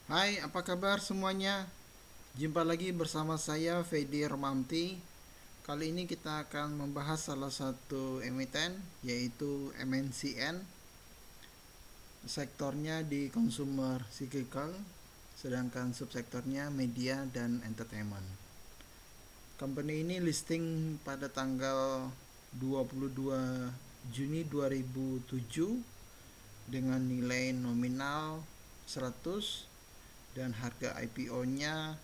Hai, apa kabar semuanya? Jumpa lagi bersama saya Fedi Romanti. Kali ini kita akan membahas salah satu emiten yaitu MNCN. Sektornya di consumer cyclical, sedangkan subsektornya media dan entertainment. Company ini listing pada tanggal 22 Juni 2007 dengan nilai nominal 100 dan harga IPO-nya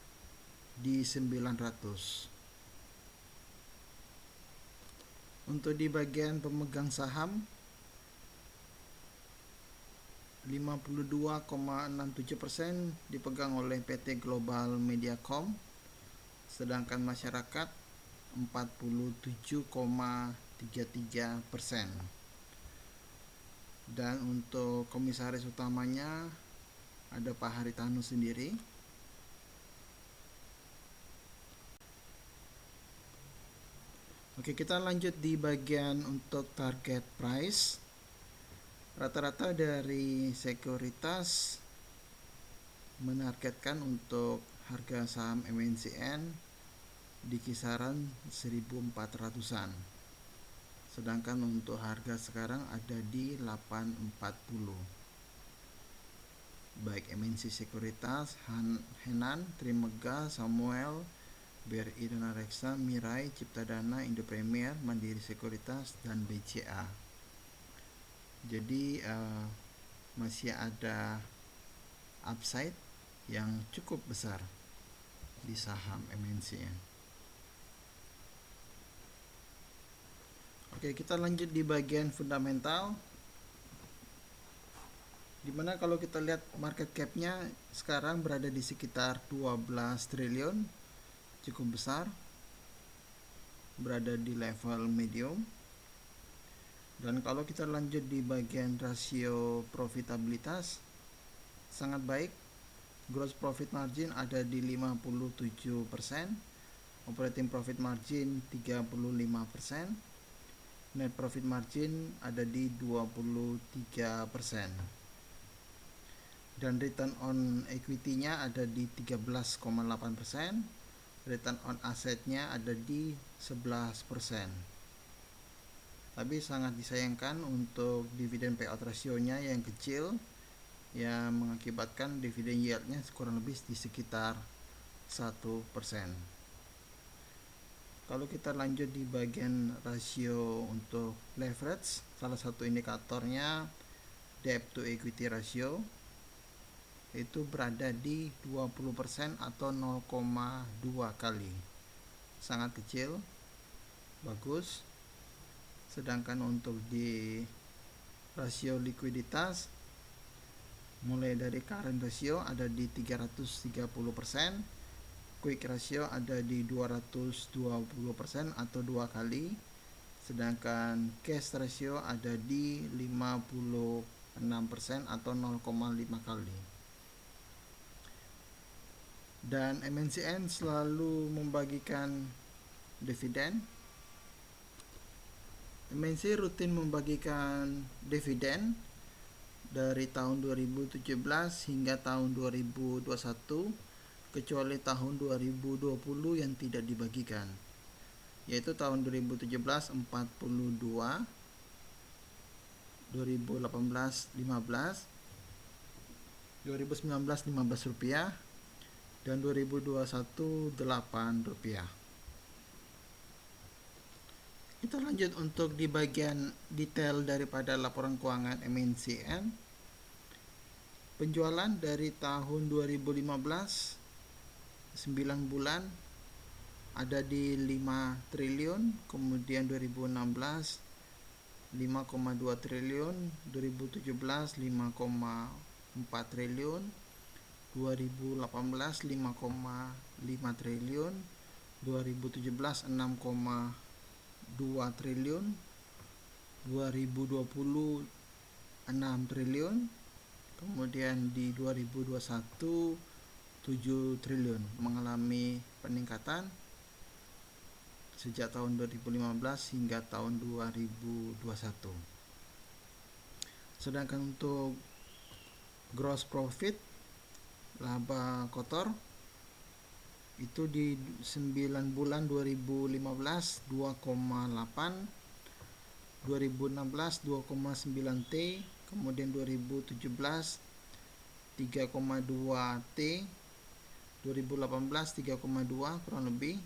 di 900. Untuk di bagian pemegang saham 52,67% dipegang oleh PT Global Mediacom, sedangkan masyarakat 47,33%. Dan untuk komisaris utamanya ada Pak Haritanu sendiri. Oke, kita lanjut di bagian untuk target price. Rata-rata dari sekuritas menargetkan untuk harga saham MNCN di kisaran 1400-an. Sedangkan untuk harga sekarang ada di 840. Baik MNC Sekuritas, Henan, Trimega, Samuel, BRI Dana Reksa, Mirai, Ciptadana, Indo Premier, Mandiri Sekuritas, dan BCA. Jadi masih ada upside yang cukup besar di saham MNCN. Oke, kita lanjut di bagian fundamental, dimana kalau kita lihat market cap-nya sekarang berada di sekitar 12 triliun, cukup besar, berada di level medium. Dan kalau kita lanjut di bagian rasio profitabilitas, sangat baik. Gross profit margin ada di 57%, operating profit margin 35%, net profit margin ada di 23%. Dan return on equity-nya ada di 13,8%, return on asset-nya ada di 11%. Tapi sangat disayangkan untuk dividen payout ratio-nya yang kecil, yang mengakibatkan dividen yield-nya kurang lebih di sekitar 1%. Kalau kita lanjut di bagian rasio untuk leverage, salah satu indikatornya debt to equity ratio itu berada di 20% atau 0,2 kali. Sangat kecil, bagus. Sedangkan untuk di rasio likuiditas, mulai dari current ratio ada di 330%, quick ratio ada di 220% atau 2 kali, sedangkan cash ratio ada di 56% atau 0,5 kali. Dan MNCN selalu membagikan dividen. MNC rutin membagikan dividen dari tahun 2017 hingga tahun 2021, kecuali tahun 2020 yang tidak dibagikan, yaitu tahun 2017 42, 2018 15, 2019 Rp15, dan 2021 Rp8. Kita lanjut untuk di bagian detail daripada laporan keuangan MNCN. Penjualan dari tahun 2015 9 bulan ada di 5 triliun, kemudian 2016 5,2 triliun, 2017 5,4 triliun, 2018 5,5 triliun, 2017 6,2 triliun, 2020 6 triliun, kemudian di 2021 7 triliun, mengalami peningkatan sejak tahun 2015 hingga tahun 2021. Sedangkan untuk gross profit laba kotor itu di 9 bulan 2015 2,8, 2016 2,9 T, kemudian 2017 3,2 T, 2018 3,2 kurang lebih,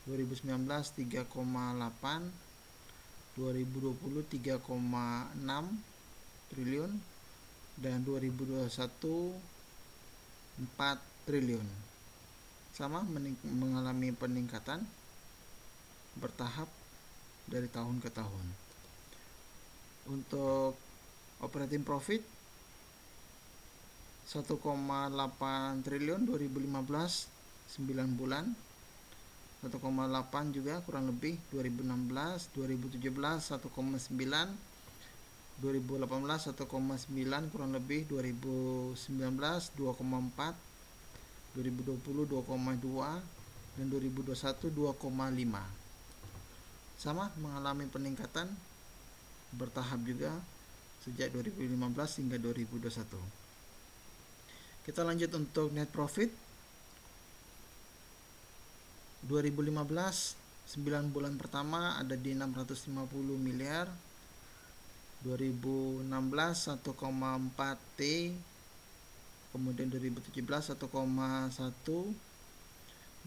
2019 3,8, 2020 3,6 triliun, dan 2021 4 triliun. Sama mengalami peningkatan bertahap dari tahun ke tahun. Untuk operating profit 1,8 triliun 2015 9 bulan, 1,8 juga kurang lebih 2016, 2017 1,9, 2018 1,9 kurang lebih, 2019 2,4, 2020 2,2, dan 2021 2,5. Sama mengalami peningkatan bertahap juga sejak 2015 hingga 2021. Kita lanjut untuk net profit 2015 9 bulan pertama ada di 650 miliar, 2016 1,4 T, kemudian 2017 1,1,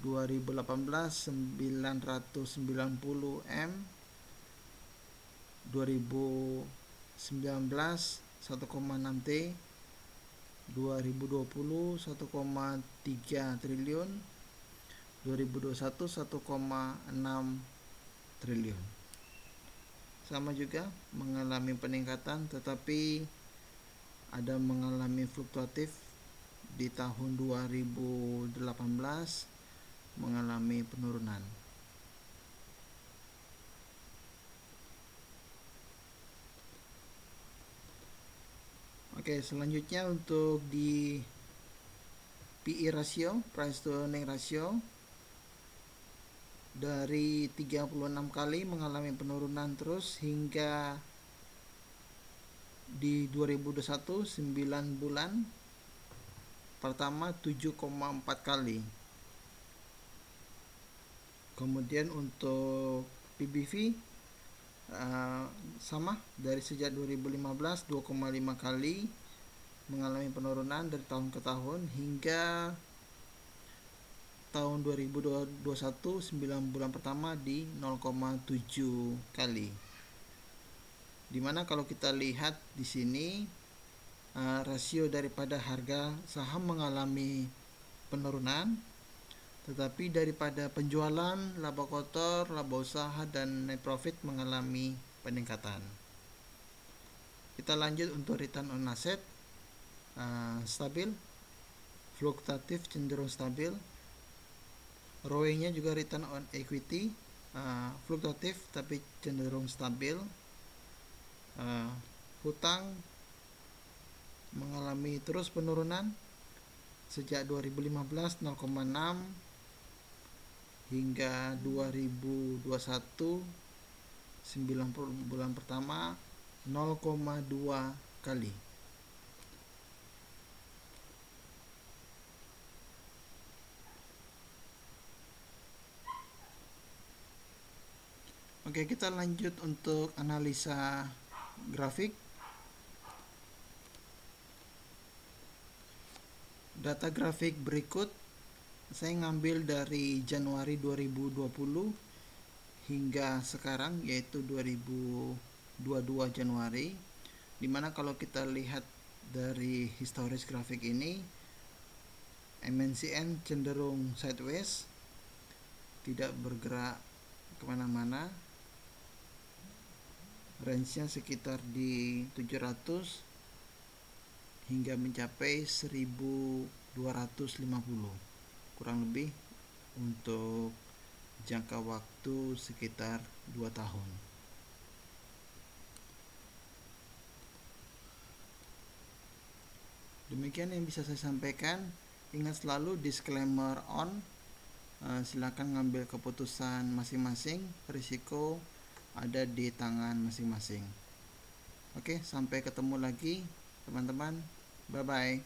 2018 990 M, 2019 1,6 T, 2020 1,3 triliun, 2021 1,6 triliun. Sama juga mengalami peningkatan, tetapi ada mengalami fluktuatif di tahun 2018 mengalami penurunan. Oke, selanjutnya untuk di PE ratio, price to earning ratio, dari 36 kali mengalami penurunan terus hingga di 2021 9 bulan pertama 7,4 kali. Kemudian untuk PBV sama, dari sejak 2015 2,5 kali mengalami penurunan dari tahun ke tahun hingga tahun 2021 9 bulan pertama di 0,7 kali. Dimana kalau kita lihat di sini rasio daripada harga saham mengalami penurunan, tetapi daripada penjualan, laba kotor, laba usaha, dan net profit mengalami peningkatan. Kita lanjut untuk return on asset, stabil, fluktuatif cenderung stabil. ROE-nya juga return on equity, fluktuatif tapi cenderung stabil. Hutang mengalami terus penurunan sejak 2015 0,6 hingga 2021 90 bulan pertama 0,2 kali. Oke, kita lanjut untuk analisa grafik. Data grafik berikut saya ngambil dari Januari 2020 hingga sekarang, yaitu 2022 Januari, dimana kalau kita lihat dari historis grafik ini, MNCN cenderung sideways, tidak bergerak kemana-mana, range-nya sekitar di 700 hingga mencapai 1250 kurang lebih untuk jangka waktu sekitar 2 tahun. Demikian yang bisa saya sampaikan. Ingat selalu disclaimer on, silakan ngambil keputusan masing-masing, risiko ada di tangan masing-masing. Oke, sampai ketemu lagi teman-teman. Bye bye.